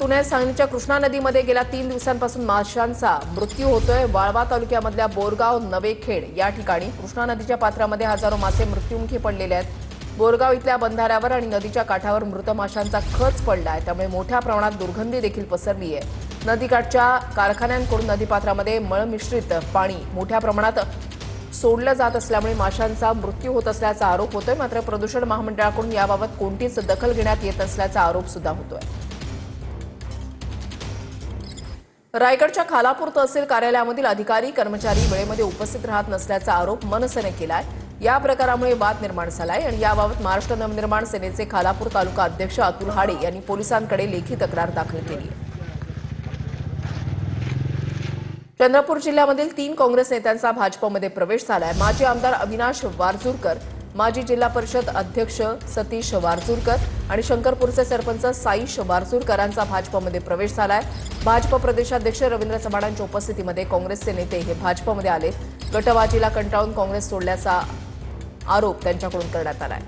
पुण्यात सांगलीच्या कृष्णा नदीमध्ये गेल्या 3 दिवसांपासून माशांचा मृत्यू होतोय। वाळवा तालुक्यामधल्या बोरगाव नवेखेड या ठिकाणी कृष्णा नदीच्या पात्रामध्ये हजारो मासे मृत्युमुखी पडलेले आहेत। बोरगाव इथल्या बंधाऱ्यावर आणि नदीच्या काठावर मृत माशांचा खच पडलाय, त्यामुळे मोठ्या प्रमाणात दुर्गंधी देखील पसरली आहे। नदीकाठच्या कारखान्यांकडून नदीपात्रामध्ये मळमिश्रित पाणी मोठ्या प्रमाणात सोडलं जात असल्यामुळे माशांचा मृत्यू होत असल्याचा आरोप होतोय। मात्र प्रदूषण महामंडळाकडून याबाबत कोणतीच दखल घेण्यात येत असल्याचा आरोप सुद्धा होतोय। रायगडच्या खालापूर तहसील कार्यालयामधील अधिकारी कर्मचारी वेळेमध्ये उपस्थित राहत नसल्याचा आरोप मनसेने केलाय। या प्रकारामुळे वाद निर्माण झालाय आणि याबाबत महाराष्ट्र नवनिर्माण सेनेचे खालापूर तालुका अध्यक्ष अतुल हाडे यांनी पोलिसांकडे लेखी तक्रार दाखल केली आहे। चंद्रपूर जिल्ह्यामधील 3 काँग्रेस नेत्यांचा भाजपमध्ये प्रवेश झालाय। माजी आमदार अविनाश वारजूरकर, माजी जिल्हा परिषद अध्यक्ष सतीश वारजूरकर आणि शंकरपूरचे सरपंच साईश वारजूरकरांचा भाजपमध्ये प्रवेश झालाय। भाजप प्रदेशाध्यक्ष रवींद्र चव्हाणांच्या उपस्थितीमध्ये काँग्रेसचे नेते हे भाजपमध्ये आले। गटबाजीला कंटाळून काँग्रेस सोडल्याचा आरोप त्यांच्याकडून करण्यात आलाय।